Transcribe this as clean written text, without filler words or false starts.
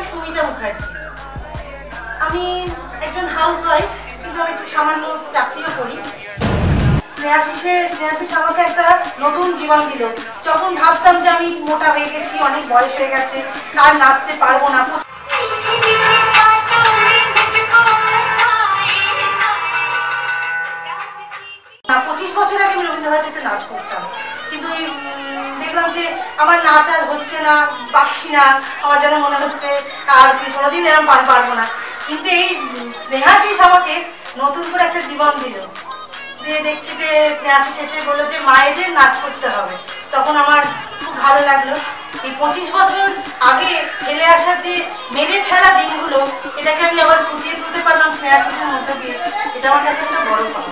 সুমিতা মুখার্জি। আমি একজন হাউসওয়াইফ, কিন্তু আমি একটু সামান্য চাকরিও করি। স্নেহাশিস আমাকে একটা নতুন জীবন দিল। যখন ভাবতাম যে আমি মোটা হয়ে গেছি, অনেক বয়স হয়ে গেছে, আর নাচতে পারবো না, 25 বছর আগে আমি রবীন্দ্রভারতীতে নাচ করতাম, কিন্তু দেখলাম যে আমার নাচ আর হচ্ছে না, পাচ্ছি না, আমার যেন মনে হচ্ছে আর কোনোদিন এরকম পারবো না। কিন্তু এই স্নেহাশিস আমাকে নতুন করে একটা জীবন দিল। দিয়ে দেখছি যে স্নেহাশিস এসে বললো যে মায়েদের নাচ করতে হবে, তখন আমার খুব ভালো লাগলো। এই 25 বছর আগে ফেলে আসা যে মেরে ফেলা দিনগুলো, এটাকে আমি আবার ফুটিয়ে তুলতে পারলাম স্নেহাশিসের মধ্যে দিয়ে, এটা আমার কাছে একটা বড় পাওয়া।